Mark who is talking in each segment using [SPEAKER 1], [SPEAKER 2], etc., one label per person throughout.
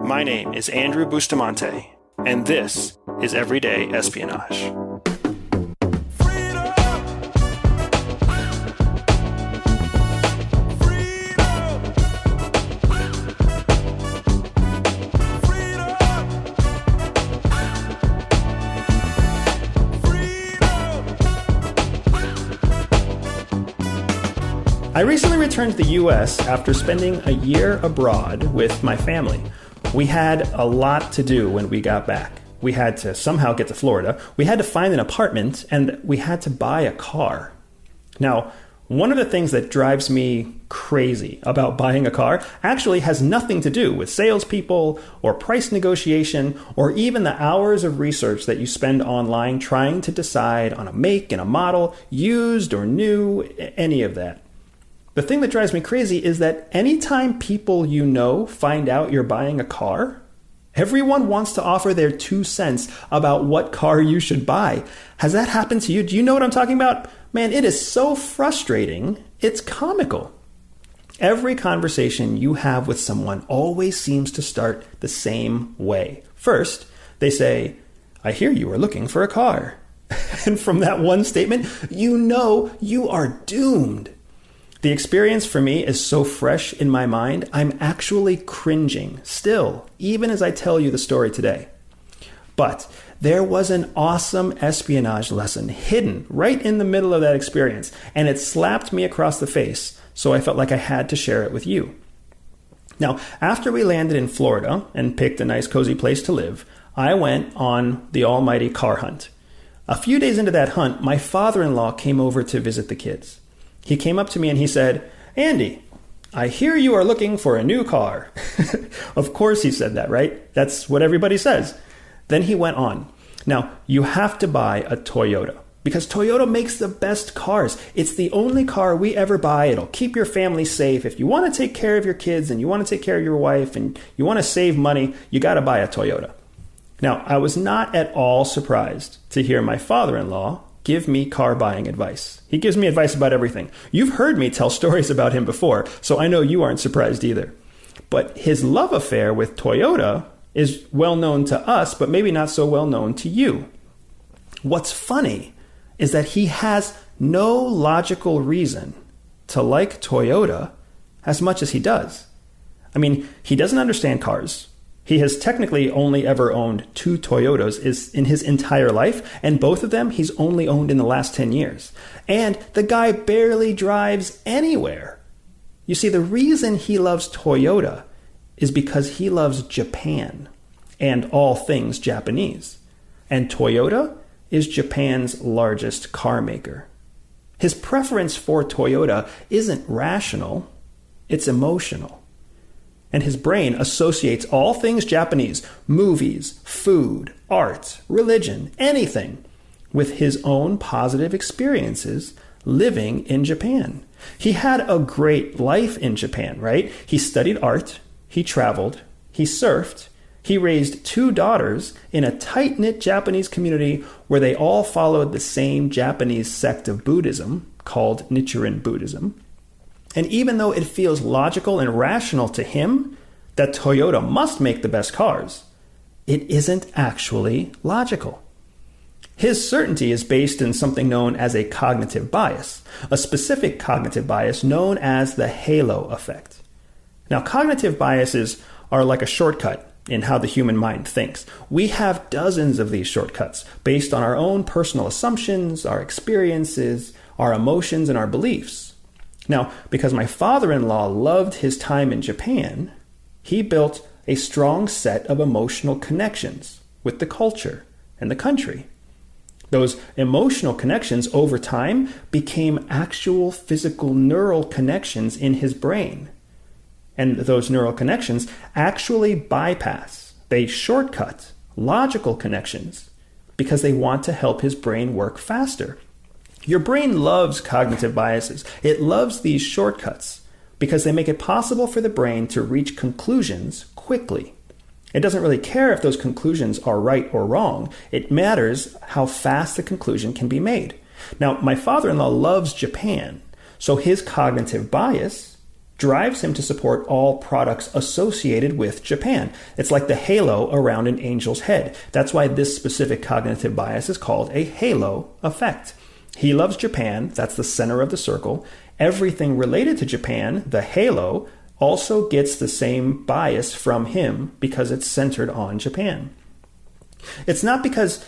[SPEAKER 1] My name is Andrew Bustamante, and this is Everyday Espionage. I recently returned to the U.S. after spending a year abroad with my family. We had a lot to do when we got back. We had to somehow get to Florida, we had to find an apartment, and we had to buy a car. Now, one of the things that drives me crazy about buying a car actually has nothing to do with salespeople or price negotiation or even the hours of research that you spend online trying to decide on a make and a model, used or new, any of that. The thing that drives me crazy is that anytime people you know find out you're buying a car, everyone wants to offer their 2 cents about what car you should buy. Has that happened to you? Do you know what I'm talking about? Man, it is so frustrating. It's comical. Every conversation you have with someone always seems to start the same way. First, they say, "I hear you are looking for a car." And from that one statement, you know you are doomed. The experience for me is so fresh in my mind, I'm actually cringing still, even as I tell you the story today. But there was an awesome espionage lesson hidden right in the middle of that experience, and it slapped me across the face, so I felt like I had to share it with you. Now, after we landed in Florida and picked a nice cozy place to live, I went on the almighty car hunt. A few days into that hunt, my father-in-law came over to visit the kids. He came up to me and he said, "Andy, I hear you are looking for a new car." Of course he said that, right? That's what everybody says. Then he went on. "Now, you have to buy a Toyota because Toyota makes the best cars. It's the only car we ever buy. It'll keep your family safe. If you want to take care of your kids and you want to take care of your wife and you want to save money, you got to buy a Toyota." Now, I was not at all surprised to hear my father-in-law give me car buying advice. He gives me advice about everything. You've heard me tell stories about him before, so I know you aren't surprised either. But his love affair with Toyota is well known to us, but maybe not so well known to you. What's funny is that he has no logical reason to like Toyota as much as he does. I mean, he doesn't understand cars. He has technically only ever owned 2 Toyotas in his entire life, and both of them he's only owned in the last 10 years. And the guy barely drives anywhere. You see, the reason he loves Toyota is because he loves Japan and all things Japanese. And Toyota is Japan's largest car maker. His preference for Toyota isn't rational, it's emotional. And his brain associates all things Japanese, movies, food, art, religion, anything, with his own positive experiences living in Japan. He had a great life in Japan, right? He studied art, he traveled, he surfed, he raised 2 daughters in a tight-knit Japanese community where they all followed the same Japanese sect of Buddhism called Nichiren Buddhism. And even though it feels logical and rational to him that Toyota must make the best cars, it isn't actually logical. His certainty is based in something known as a cognitive bias, a specific cognitive bias known as the halo effect. Now, cognitive biases are like a shortcut in how the human mind thinks. We have dozens of these shortcuts based on our own personal assumptions, our experiences, our emotions, and our beliefs. Now, because my father-in-law loved his time in Japan, he built a strong set of emotional connections with the culture and the country. Those emotional connections over time became actual physical neural connections in his brain. And those neural connections actually bypass, they shortcut logical connections because they want to help his brain work faster. Your brain loves cognitive biases. It loves these shortcuts because they make it possible for the brain to reach conclusions quickly. It doesn't really care if those conclusions are right or wrong. It matters how fast the conclusion can be made. Now, my father-in-law loves Japan, so his cognitive bias drives him to support all products associated with Japan. It's like the halo around an angel's head. That's why this specific cognitive bias is called a halo effect. He loves Japan. That's the center of the circle. Everything related to Japan, the halo, also gets the same bias from him because it's centered on Japan. It's not because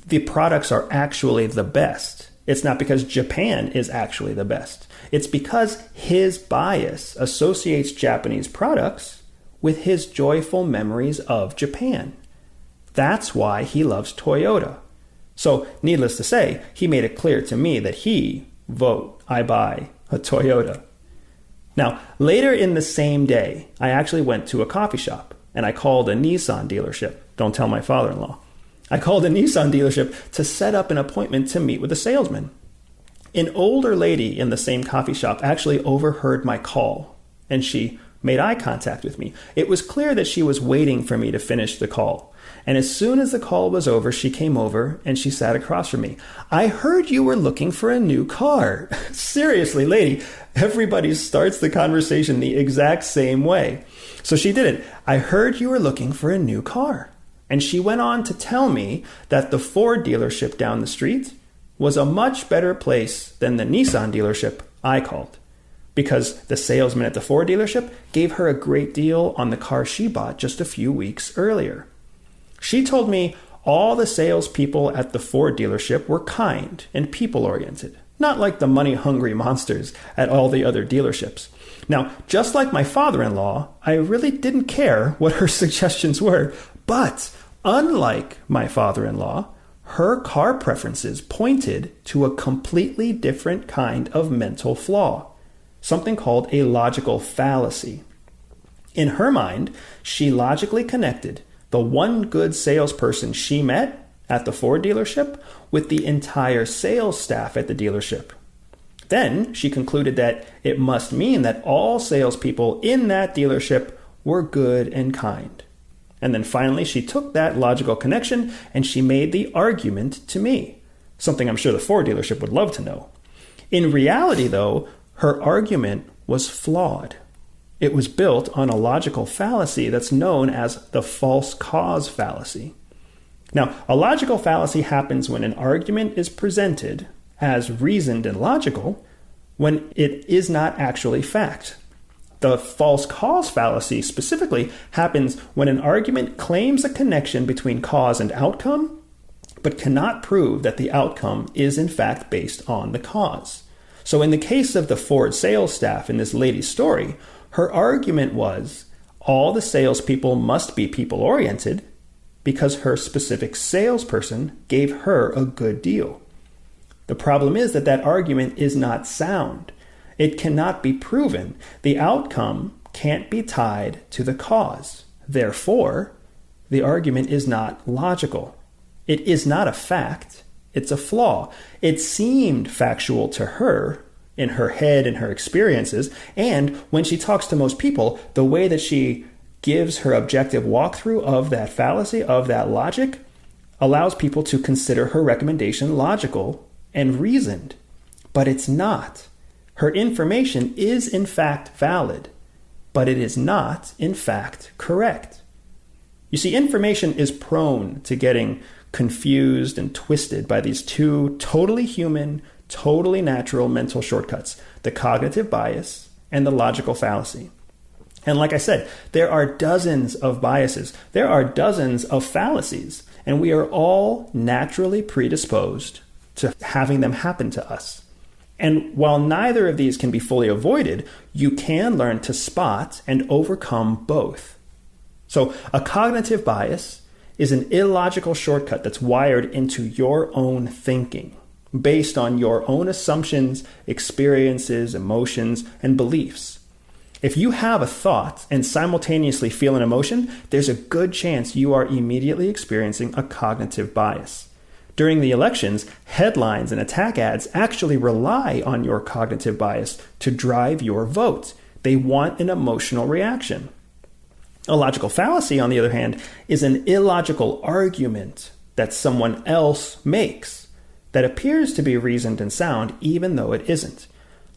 [SPEAKER 1] the products are actually the best. It's not because Japan is actually the best. It's because his bias associates Japanese products with his joyful memories of Japan. That's why he loves Toyota. So, needless to say, he made it clear to me that I buy a Toyota. Now, later in the same day, I actually went to a coffee shop and I called a Nissan dealership. Don't tell my father-in-law. I called a Nissan dealership to set up an appointment to meet with a salesman. An older lady in the same coffee shop actually overheard my call, and she made eye contact with me. It was clear that she was waiting for me to finish the call. And as soon as the call was over, she came over and she sat across from me. "I heard you were looking for a new car." Seriously, lady, everybody starts the conversation the exact same way. So she did it. "I heard you were looking for a new car." And she went on to tell me that the Ford dealership down the street was a much better place than the Nissan dealership I called, because the salesman at the Ford dealership gave her a great deal on the car she bought just a few weeks earlier. She told me all the salespeople at the Ford dealership were kind and people-oriented, not like the money-hungry monsters at all the other dealerships. Now, just like my father-in-law, I really didn't care what her suggestions were, but unlike my father-in-law, her car preferences pointed to a completely different kind of mental flaw, something called a logical fallacy. In her mind, she logically connected the one good salesperson she met at the Ford dealership with the entire sales staff at the dealership. Then she concluded that it must mean that all salespeople in that dealership were good and kind. And then finally she took that logical connection and she made the argument to me, something I'm sure the Ford dealership would love to know. In reality, though, her argument was flawed. It was built on a logical fallacy that's known as the false cause fallacy. Now, a logical fallacy happens when an argument is presented as reasoned and logical when it is not actually fact. The false cause fallacy specifically happens when an argument claims a connection between cause and outcome, but cannot prove that the outcome is in fact based on the cause. So in the case of the Ford sales staff in this lady's story, her argument was all the salespeople must be people-oriented because her specific salesperson gave her a good deal. The problem is that argument is not sound. It cannot be proven. The outcome can't be tied to the cause. Therefore, the argument is not logical. It is not a fact. It's a flaw. It seemed factual to her, in her head and her experiences, and when she talks to most people, the way that she gives her objective walkthrough of that fallacy, of that logic, allows people to consider her recommendation logical and reasoned. But it's not. Her information is in fact valid, but it is not in fact correct. You see, information is prone to getting confused and twisted by these two totally human, totally natural mental shortcuts, the cognitive bias and the logical fallacy. And like I said, there are dozens of biases. There are dozens of fallacies, and we are all naturally predisposed to having them happen to us. And while neither of these can be fully avoided, you can learn to spot and overcome both. So a cognitive bias is an illogical shortcut that's wired into your own thinking, based on your own assumptions, experiences, emotions, and beliefs. If you have a thought and simultaneously feel an emotion, there's a good chance you are immediately experiencing a cognitive bias. During the elections, headlines and attack ads actually rely on your cognitive bias to drive your vote. They want an emotional reaction. A logical fallacy, on the other hand, is an illogical argument that someone else makes that appears to be reasoned and sound even though it isn't.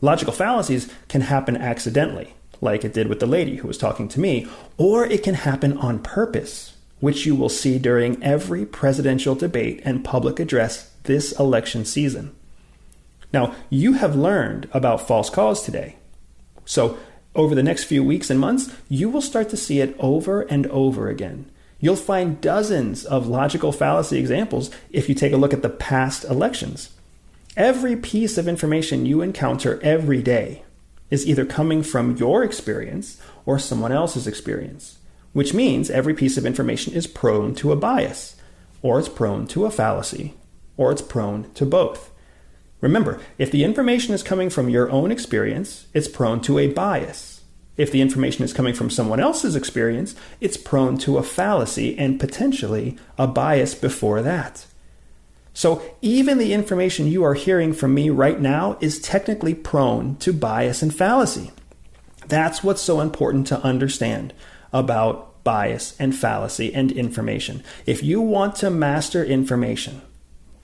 [SPEAKER 1] Logical fallacies can happen accidentally, like it did with the lady who was talking to me, or it can happen on purpose, which you will see during every presidential debate and public address this election season. Now, you have learned about false calls today. So over the next few weeks and months, you will start to see it over and over again. You'll find dozens of logical fallacy examples if you take a look at the past elections. Every piece of information you encounter every day is either coming from your experience or someone else's experience, which means every piece of information is prone to a bias, or it's prone to a fallacy, or it's prone to both. Remember, if the information is coming from your own experience, it's prone to a bias. If the information is coming from someone else's experience, it's prone to a fallacy and potentially a bias before that. So even the information you are hearing from me right now is technically prone to bias and fallacy. That's what's so important to understand about bias and fallacy and information. If you want to master information,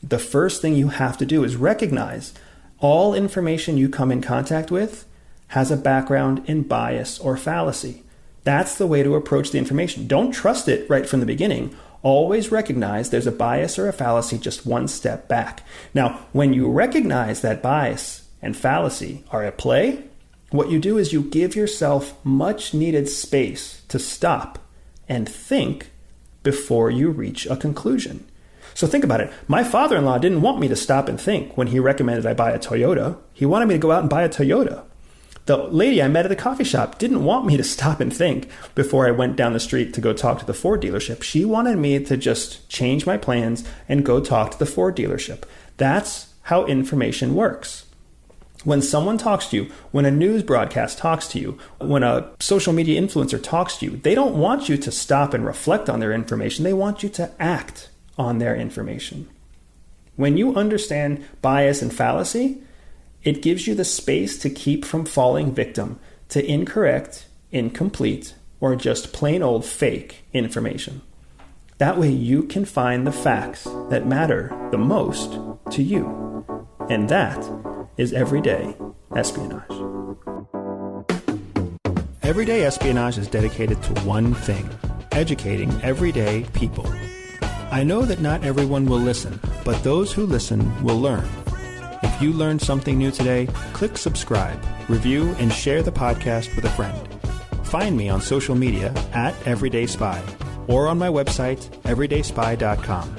[SPEAKER 1] the first thing you have to do is recognize all information you come in contact with has a background in bias or fallacy. That's the way to approach the information. Don't trust it right from the beginning. Always recognize there's a bias or a fallacy just one step back. Now, when you recognize that bias and fallacy are at play, what you do is you give yourself much needed space to stop and think before you reach a conclusion. So think about it. My father-in-law didn't want me to stop and think when he recommended I buy a Toyota. He wanted me to go out and buy a Toyota. The lady I met at the coffee shop didn't want me to stop and think before I went down the street to go talk to the Ford dealership. She wanted me to just change my plans and go talk to the Ford dealership. That's how information works. When someone talks to you, when a news broadcast talks to you, when a social media influencer talks to you, they don't want you to stop and reflect on their information. They want you to act on their information. When you understand bias and fallacy, it gives you the space to keep from falling victim to incorrect, incomplete, or just plain old fake information. That way you can find the facts that matter the most to you. And that is everyday espionage. Everyday espionage is dedicated to one thing: educating everyday people. I know that not everyone will listen, but those who listen will learn. If you learned something new today, click subscribe, review, and share the podcast with a friend. Find me on social media at Everyday Spy or on my website, everydayspy.com.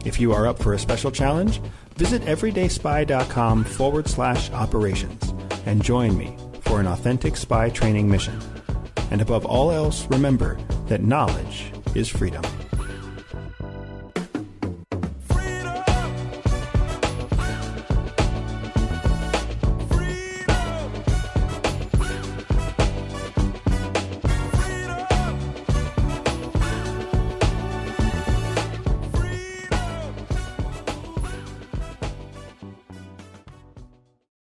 [SPEAKER 1] If you are up for a special challenge, visit everydayspy.com/operations and join me for an authentic spy training mission. And above all else, remember that knowledge is freedom.